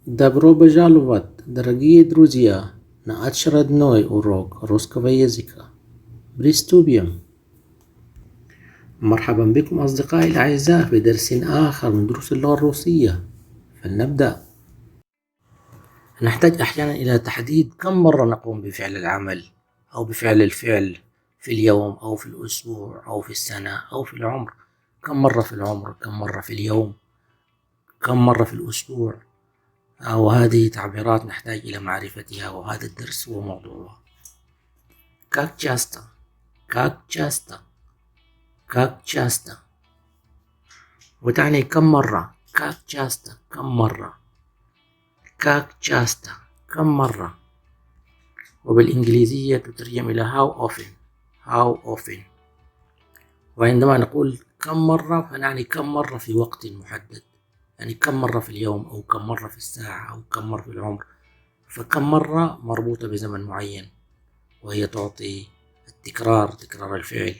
Добро пожаловать, дорогие друзья, на очередной урок русского языка. Приступим. مرحبا بكم أصدقائي الأعزاء في درس آخر من دروس اللغة الروسية. فلنبدأ. نحتاج أحيانا إلى تحديد كم مرة نقوم بفعل العمل أو بفعل الفعل في اليوم أو في الأسبوع أو في السنة أو في العمر. كم مرة في العمر، كم مرة في اليوم، كم مرة في الأسبوع، وهذه تعبيرات نحتاج إلى معرفتها، وهذا الدرس هو موضوعها. Как часто, как часто, как часто، وتعني كم مرة. Как часто، كم مرة. Как часто، كم مرة. وبالإنجليزية تترجم إلى how often. How often. وعندما نقول كم مرة فنعني كم مرة في وقت محدد، يعني كم مرة في اليوم أو كم مرة في الساعة أو كم مرة في العمر. فكم مرة مربوطة بزمن معين، وهي تعطي التكرار، تكرار الفعل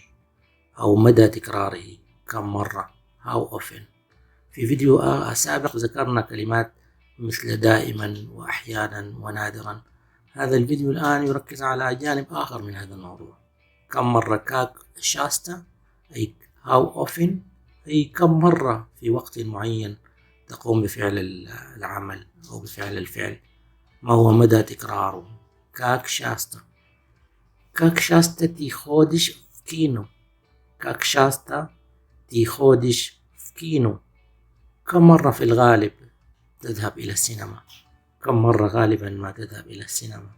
أو مدى تكراره كم مرة. How often. في فيديو سابق ذكرنا كلمات مثل دائما وأحيانا ونادرا. هذا الفيديو الآن يركز على جانب آخر من هذا الموضوع. كم مرة. كاك شاستا أي how often، أي كم مرة في وقت معين تقوم بفعل العمل أو بفعل الفعل، ما هو مدى تكراره. كاك شاستا. Как часто ты ходишь в кино. Как часто ты ходишь в кино. كم مرة في الغالب تذهب إلى السينما. كم مرة غالبا ما تذهب إلى السينما.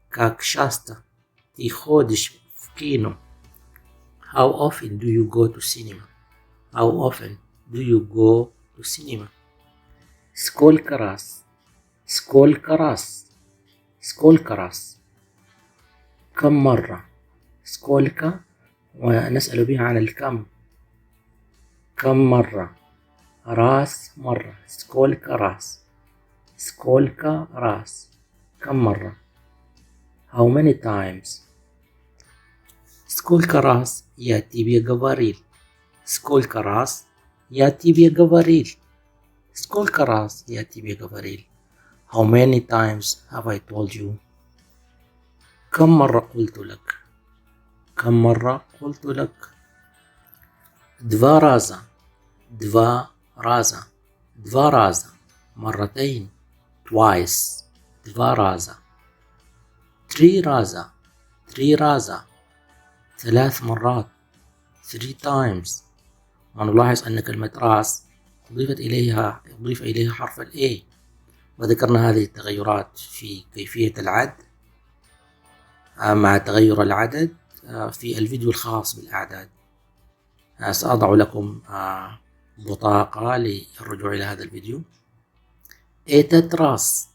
Как часто ты ходишь в кино. How often do you go to cinema. How often do you go to cinema. сколько раз. сколько раз. сколько раз. كم مرة. сколько، ونسأل بها عن الكم. كم مرة. راس مرة. сколько раз. сколько раз. كم مرة. how many times. сколько раз я тебе говорил. сколько раз я тебе говорил. сколько раз я тебе говорил. how many times have I told you. كم مرة قلت لك. كم مرة قلت لك. два раза. два раза. два раза. مرتين. twice. два раза. три раза. три раза. ثلاث مرات. three times. ونلاحظ أن كلمة راس أضيف إليها حرف ال A، وذكرنا هذه التغيرات في كيفية العد مع تغير العدد في الفيديو الخاص بالأعداد. سأضع لكم بطاقة للرجوع إلى هذا الفيديو. этот раз.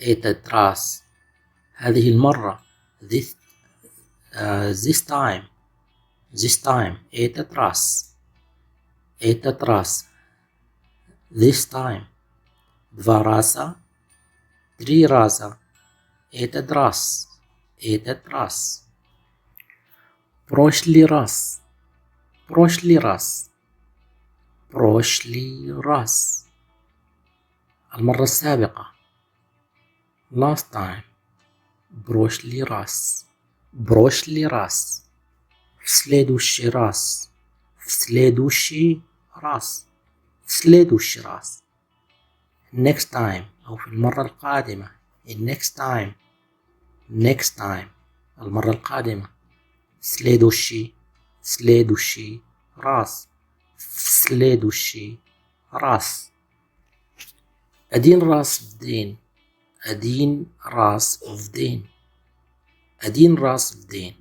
этот раз. هذه المرة. this time. this time. этот раз. этот раз. this time. два раза. три раза. этот раз. этот раз. прошлый раз. прошлый раз. прошлый раз. المرة السابقة. last time. прошлый раз. прошлый раз. в следующий раз. в следующий раз. в следующий раз. next time أو في المرة القادمة. next time. next time. المرة القادمة. следующий. следующий раз. в следующий раз. один раз в день. один раз в день. один раз в день.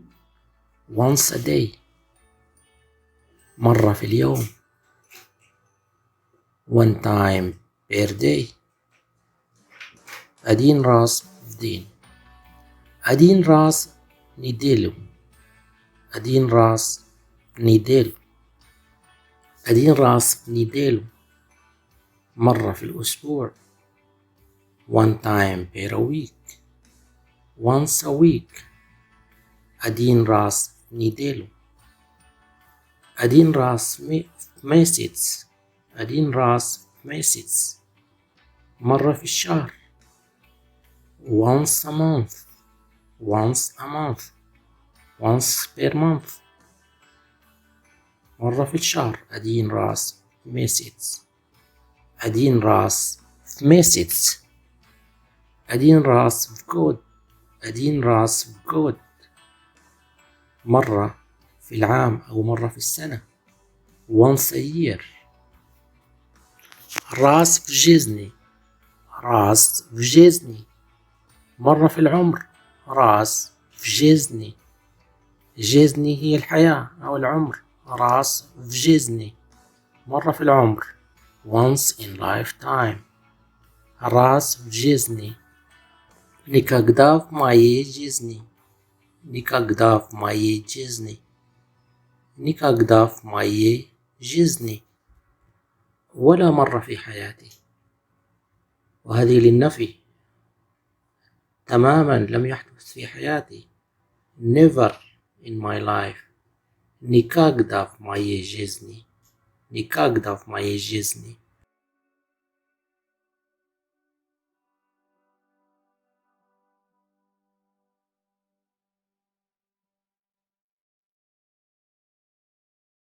once a day. مرة في اليوم. one time per day. один раз в день. один раз в неделю. один раз в неделю. один раз в неделю. مرة في الأسبوع. one time per week. once a week. один раз в неделю. один раз в месяц. один раз в месяц. مرة في الشهر. once a month. once a month. once per month. مرة في الشهر. أدين راس message. أدين راس message. أدين راس في كود. أدين راس في كود. مرة في العام أو مرة في السنة. once a year. راس في جزني. راس في جزني. مرة في العمر. راس في جزني. جزني هي الحياة أو العمر. راس في جزني. مرة في العمر. once in lifetime. راس في جزني. Никогда в моей жизни. Никогда в моей жизни. Никогда в моей жизни. ولا مرة في حياتي. وهذه للنفي. تماما لم يحدث في حياتي. Never in my life. Никогда в моей жизни. Никогда в моей жизни.